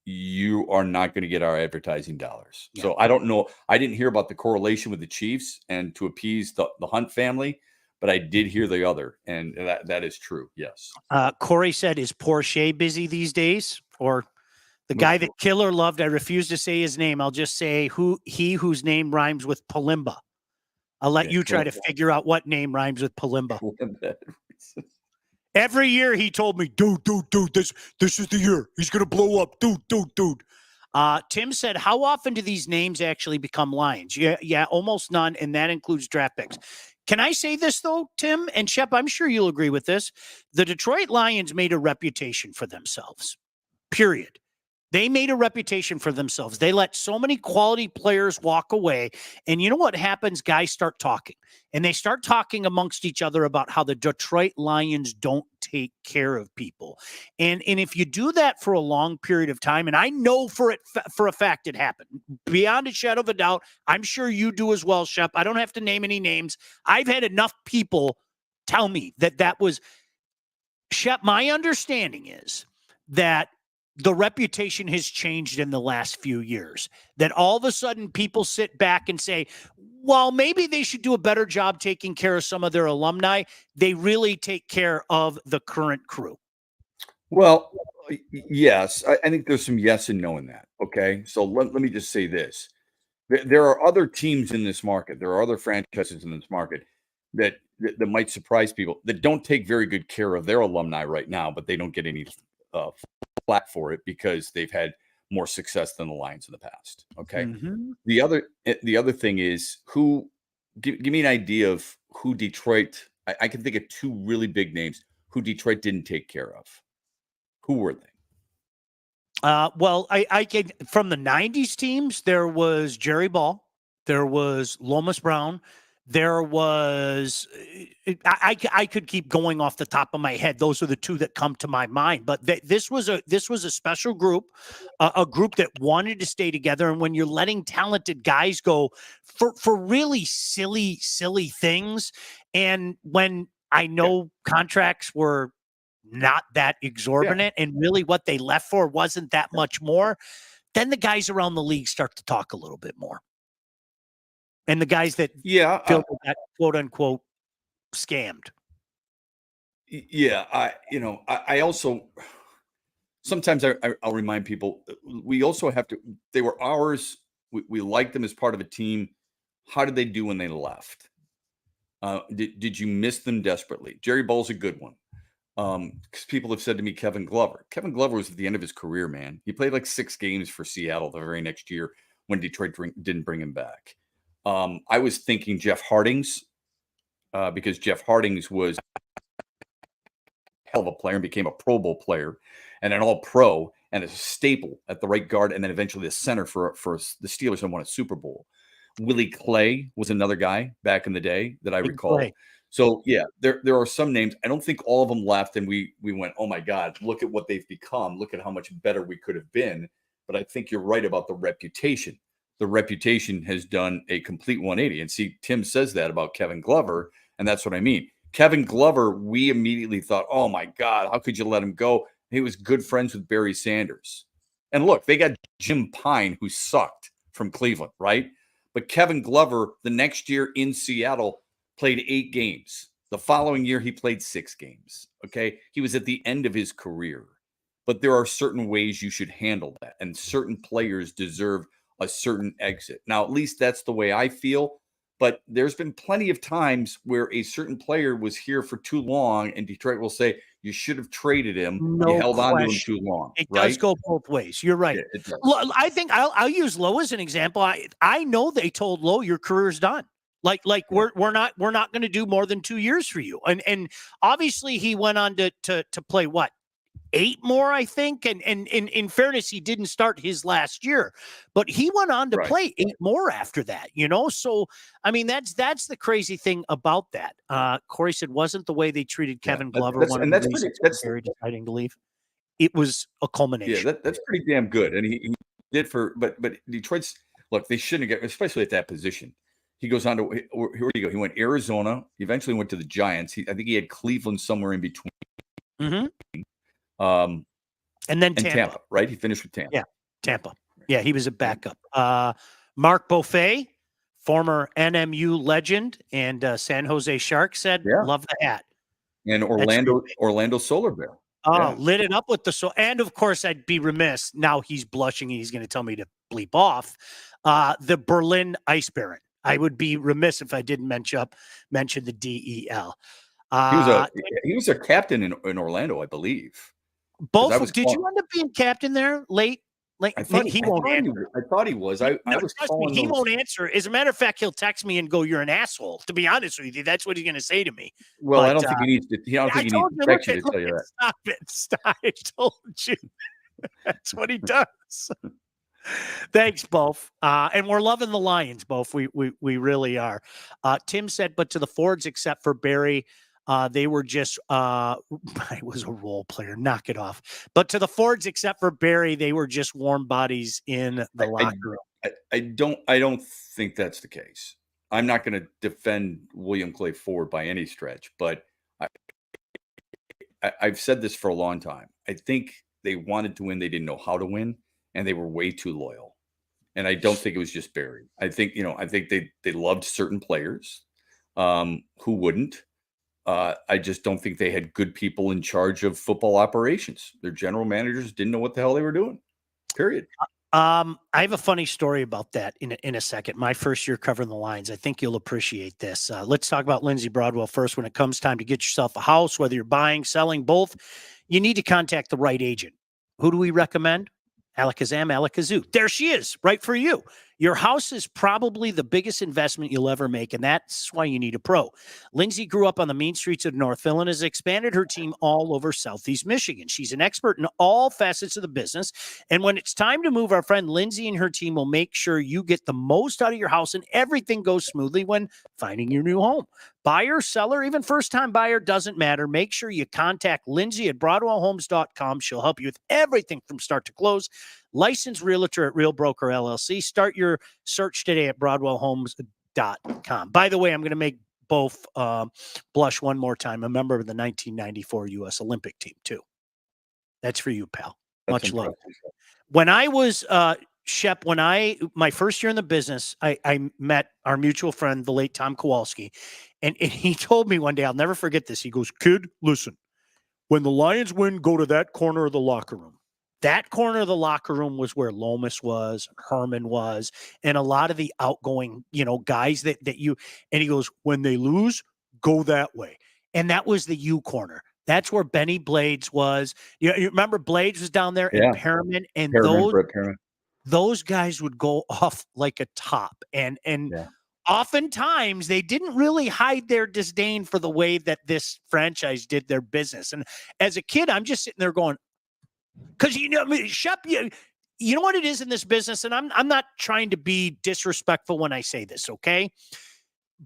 you are not going to get our advertising dollars. Yeah. So I don't know. I didn't hear about the correlation with the Chiefs and to appease the Hunt family, but I did hear the other, and that is true. Yes. Corey said, is Porsche busy these days? Or the guy that Killer loved, I refuse to say his name. I'll just say whose name rhymes with Palimba. I'll let you try to figure out what name rhymes with Palimba. Every year he told me, dude, this is the year. He's going to blow up. Dude. Tim said, how often do these names actually become Lions? Yeah, almost none, and that includes draft picks. Can I say this, though, Tim and Shep? I'm sure you'll agree with this. The Detroit Lions made a reputation for themselves, period. They made a reputation for themselves. They let so many quality players walk away. And you know what happens? Guys start talking. And they start talking amongst each other about how the Detroit Lions don't take care of people. And if you do that for a long period of time, and I know for a fact it happened, beyond a shadow of a doubt, I'm sure you do as well, Shep. I don't have to name any names. I've had enough people tell me that was, Shep, my understanding is that the reputation has changed in the last few years, that all of a sudden people sit back and say, well, maybe they should do a better job taking care of some of their alumni. They really take care of the current crew. Well, yes, I think there's some yes and no in that. Okay. So let me just say this. There are other teams in this market. There are other franchises in this market that might surprise people that don't take very good care of their alumni right now, but they don't get any flack for it because they've had more success than the Lions in the past. Okay. Mm-hmm. The other thing is give me an idea of who Detroit. I can think of two really big names who Detroit didn't take care of. Who were they? Well, I can, from the 90s teams, there was Jerry Ball, there was Lomas Brown, there was, I could keep going off the top of my head. Those are the two that come to my mind. But this was a special group, a group that wanted to stay together. And when you're letting talented guys go for really silly things, and when I know contracts were not that exorbitant, and really what they left for wasn't that much more, then the guys around the league start to talk a little bit more. And the guys that feel that quote unquote scammed. Yeah, I also sometimes I'll remind people we also have to. They were ours. We liked them as part of a team. How did they do when they left? Did you miss them desperately? Jerry Ball's a good one. Because people have said to me, Kevin Glover. Kevin Glover was at the end of his career, man. He played like 6 games for Seattle the very next year when Detroit didn't bring him back. I was thinking Jeff Hardings, because Jeff Hardings was a hell of a player and became a Pro Bowl player and an All-Pro and a staple at the right guard, and then eventually the center for the Steelers and won a Super Bowl. Willie Clay was another guy back in the day that I recall. Clay. So yeah, there are some names. I don't think all of them left, and we went, oh my God, look at what they've become. Look at how much better we could have been. But I think you're right about the reputation. The reputation has done a complete 180. And see, Tim says that about Kevin Glover, and that's what I mean. Kevin Glover, we immediately thought, oh my God, how could you let him go? He was good friends with Barry Sanders. And look, they got Jim Pine, who sucked from Cleveland, right? But Kevin Glover, the next year in Seattle, played 8 games. The following year, he played 6 games. Okay. He was at the end of his career. But there are certain ways you should handle that. And certain players deserve a certain exit. Now, at least that's the way I feel. But there's been plenty of times where a certain player was here for too long, and Detroit will say, you should have traded him. No you held on to him question. too long. It right? does go both ways. You're right. Yeah, it does. I think I'll use Lowe as an example. I know they told Lowe your career's done. Like we're not going to do more than 2 years for you. And obviously he went on to play what, 8 more, I think. And in fairness, he didn't start his last year, but he went on to play 8 more after that, So, I mean, that's the crazy thing about that. Corey said, wasn't the way they treated Kevin Glover one of the reasons that's very deciding to leave. It was a culmination. Yeah, that's pretty damn good. And he did but Detroit's, look, they shouldn't get, especially at that position. He goes on to, here you go. He went Arizona. He eventually went to the Giants. I think he had Cleveland somewhere in between. Mm-hmm. And then Tampa, right? He finished with Tampa. Yeah, Tampa. Yeah, he was a backup. Mark Beaufet, former NMU legend and San Jose Shark, said, love the hat. And Orlando Solar Bear. Lit it up with the and of course I'd be remiss. Now he's blushing and he's going to tell me to bleep off. The Berlin Ice Baron. I would be remiss if I didn't mention the DEL. He was a captain in Orlando, I believe. Both. Did you end up being captain there late? I thought he was. I was calling. He won't answer. As a matter of fact, he'll text me and go, "You're an asshole." To be honest with you, that's what he's going to say to me. Well, I don't think he needs to. I don't think he needs to text you to tell you that. Stop it! I told you. That's what he does. Thanks, both. And we're loving the Lions, both. We really are. Tim said, but to the Fords, except for Barry, they were just I was a role player. Knock it off. But to the Fords, except for Barry, they were just warm bodies in the locker room. I don't think that's the case. I'm not going to defend William Clay Ford by any stretch, but I've said this for a long time. I think they wanted to win. They didn't know how to win. And they were way too loyal. And I don't think it was just Barry. I think they loved certain players who wouldn't. I just don't think they had good people in charge of football operations. Their general managers didn't know what the hell they were doing. Period. I have a funny story about that in a second. My first year covering the Lions. I think you'll appreciate this. Let's talk about Lindsey Broadwell first. When it comes time to get yourself a house, whether you're buying, selling, both, you need to contact the right agent. Who do we recommend? Alakazam, Alakazoo. There she is, right for you. Your house is probably the biggest investment you'll ever make, and that's why you need a pro. Lindsay grew up on the mean streets of Northville and has expanded her team all over Southeast Michigan. She's an expert in all facets of the business, and when it's time to move, our friend Lindsay and her team will make sure you get the most out of your house and everything goes smoothly when finding your new home. Buyer, seller, even first-time buyer, doesn't matter. Make sure you contact Lindsay at BroadwellHomes.com. She'll help you with everything from start to close. Licensed realtor at Real Broker LLC. Start your search today at BroadwellHomes.com. By the way, I'm going to make both blush one more time. A member of the 1994 U.S. Olympic team, too. That's for you, pal. Much love. When I was Shep, my first year in the business, I met our mutual friend, the late Tom Kowalski, and he told me one day, I'll never forget this. He goes, "Kid, listen, when the Lions win, go to that corner of the locker room." That corner of the locker room was where Lomas was, Herman was, and a lot of the outgoing, guys that you, and he goes, "When they lose, go that way." And that was the U corner. That's where Benny Blades was. You remember Blades was down there in Perriman, and those guys would go off like a top. And oftentimes they didn't really hide their disdain for the way that this franchise did their business. And as a kid, I'm just sitting there going, because Shep, you know what it is in this business, and I'm not trying to be disrespectful when I say this, okay?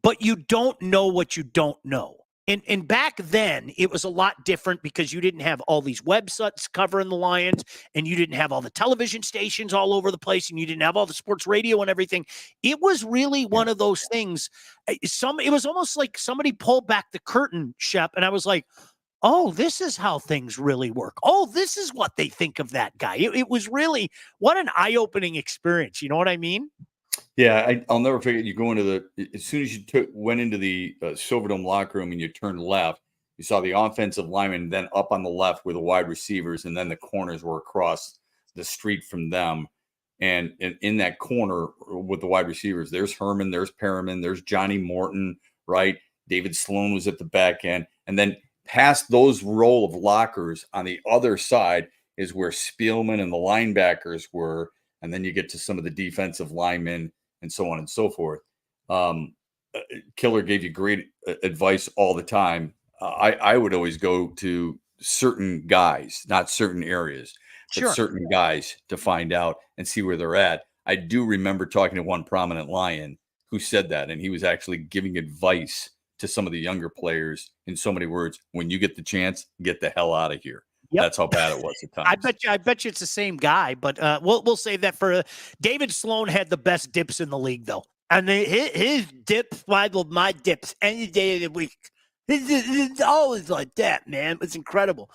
But you don't know what you don't know. And back then, it was a lot different because you didn't have all these websites covering the Lions, and you didn't have all the television stations all over the place, and you didn't have all the sports radio and everything. It was really one of those things. It was almost like somebody pulled back the curtain, Shep, and I was like, oh, this is how things really work. Oh, this is what they think of that guy. It was really, what an eye-opening experience. You know what I mean? Yeah, I'll never forget you go into as soon as you went into the Silverdome locker room and you turned left, you saw the offensive linemen, then up on the left were the wide receivers, and then the corners were across the street from them. And in that corner with the wide receivers, there's Herman, there's Perriman, there's Johnny Morton, right? David Sloan was at the back end. And then past those row of lockers on the other side is where Spielman and the linebackers were. And then you get to some of the defensive linemen and so on and so forth. Killer gave you great advice all the time. I would always go to certain guys, not certain areas, but certain guys to find out and see where they're at. I do remember talking to one prominent Lion who said that, and he was actually giving advice to some of the younger players in so many words: when you get the chance, get the hell out of here. Yep. That's how bad it was at times. I bet you it's the same guy, but we'll save that for David Sloan had the best dips in the league, though. And his dips rival my dips any day of the week. It's always like that, man. It's incredible.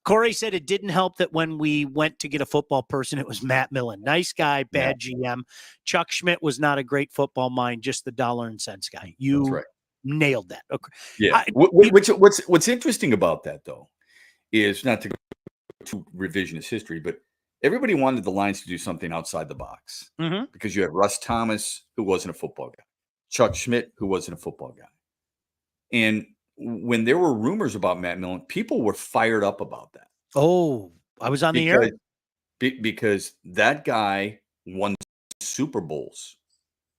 Corey said it didn't help that when we went to get a football person, it was Matt Millen. Nice guy, bad GM. Chuck Schmidt was not a great football mind, just the dollar and cents guy. You nailed that. Okay. Yeah. What's interesting about that, though, is not to go to revisionist history, but everybody wanted the Lions to do something outside the box because you had Russ Thomas, who wasn't a football guy, Chuck Schmidt, who wasn't a football guy. And when there were rumors about Matt Millen, people were fired up about that. Oh, I was on the air. Because that guy won Super Bowls,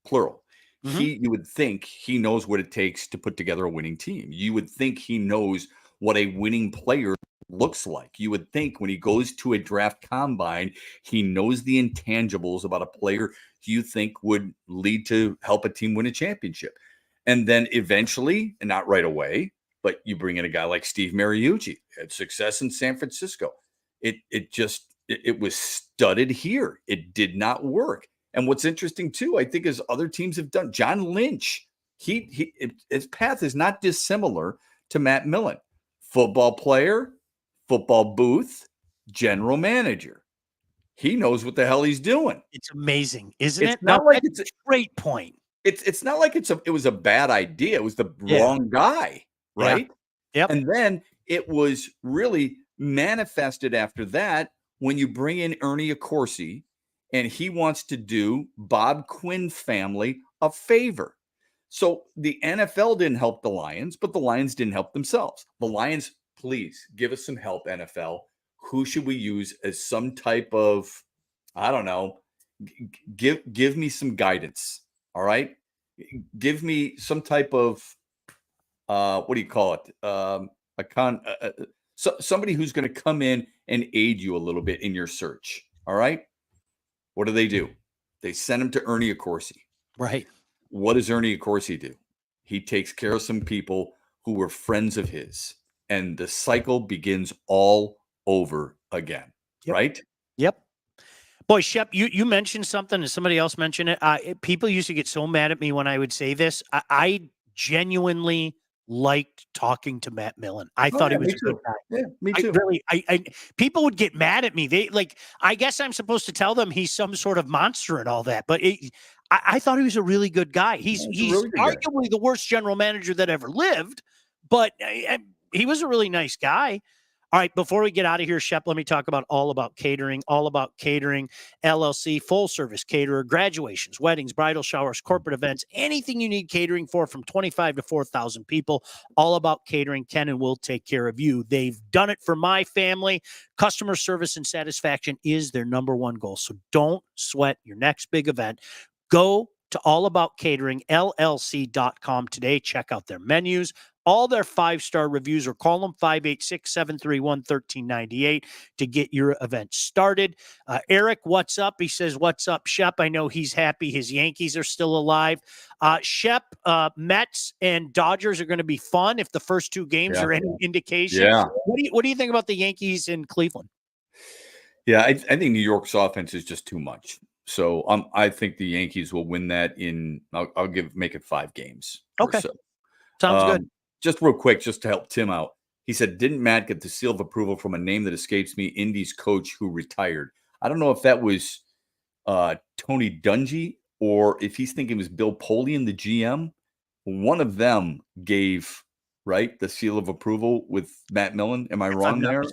plural. You would think he knows what it takes to put together a winning team. You would think he knows what a winning player looks like. You would think when he goes to a draft combine, he knows the intangibles about a player you think would lead to help a team win a championship. And then eventually, and not right away, but you bring in a guy like Steve Mariucci, had success in San Francisco. It was studded here. It did not work. And what's interesting too, I think, is other teams have done. John Lynch, his path is not dissimilar to Matt Millen. Football player, football booth, general manager. He knows what the hell he's doing. It's amazing, isn't it? Not like it's a great point. It's not like it was a bad idea. It was the wrong guy, right? Yeah. Yep. And then it was really manifested after that when you bring in Ernie Accorsi, and he wants to do Bob Quinn family a favor. So the NFL didn't help the Lions, but the Lions didn't help themselves. The Lions, please give us some help, NFL. Who should we use as some type of I don't know. Give me some guidance. All right. Give me some type of what do you call it? Somebody who's going to come in and aid you a little bit in your search. All right. What do? They send him to Ernie Accorsi. Right. What does Ernie Accorsi do? He takes care of some people who were friends of his, and the cycle begins all over again. Yep. Right? Yep. Boy, Shep, you mentioned something and somebody else mentioned it. People used to get so mad at me when I would say this. I genuinely liked talking to Matt Millen. I thought he was a good guy. Yeah, me too. I people would get mad at me. I guess I'm supposed to tell them he's some sort of monster and all that, but I thought he was a really good guy. He's really arguably the worst general manager that ever lived, but he was a really nice guy. All right, before we get out of here, Shep, let me talk about All About Catering. All About Catering, LLC, full-service caterer, graduations, weddings, bridal showers, corporate events, anything you need catering for from 25 to 4,000 people. All About Catering can and will take care of you. They've done it for my family. Customer service and satisfaction is their number one goal, so don't sweat your next big event. Go to allaboutcateringllc.com today. Check out their menus, all their 5-star reviews, or call them 586-731-1398 to get your event started. Eric, what's up? He says, what's up, Shep? I know he's happy his Yankees are still alive. Shep, Mets and Dodgers are going to be fun if the first 2 games are any indication. Yeah. What do you think about the Yankees in Cleveland? Yeah, I think New York's offense is just too much. So I think the Yankees will win that in. I'll make it 5 games. Okay, so. Sounds good. Just real quick, just to help Tim out, he said, "Didn't Matt get the seal of approval from a name that escapes me? Indy's coach who retired." I don't know if that was Tony Dungy or if he's thinking it was Bill Polian, the GM. One of them gave the seal of approval with Matt Millen. Am I wrong there?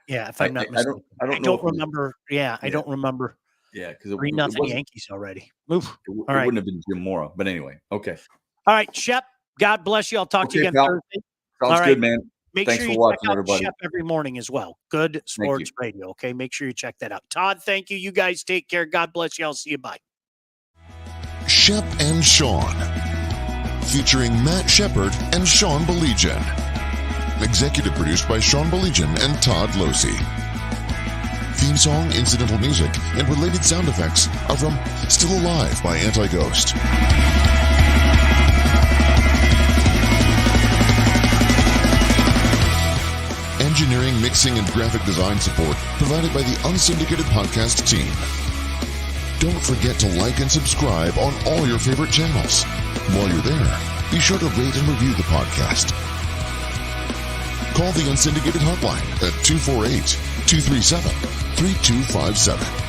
Yeah, if I'm not mistaken. I don't remember. I don't remember. Yeah, because 3-0 Yankees already. Oof. It wouldn't have been Jim Mora, but anyway. Okay. All right, Shep. God bless you. I'll talk to you again Thursday. Sounds good, man. Thanks for watching, everybody. Shep every morning as well. Good sports radio. Okay, make sure you check that out. Todd, thank you. You guys take care. God bless you. I'll see you. Bye. Shep and Sean, featuring Matt Shepard and Sean Baligian. Executive produced by Sean Baligian and Todd Losey. Theme song, incidental music, and related sound effects are from Still Alive by Anti-Ghost. Engineering, mixing, and graphic design support provided by the Unsyndicated Podcast team. Don't forget to like and subscribe on all your favorite channels. While you're there, be sure to rate and review the podcast. Call the Unsyndicated hotline at 248-237-3257.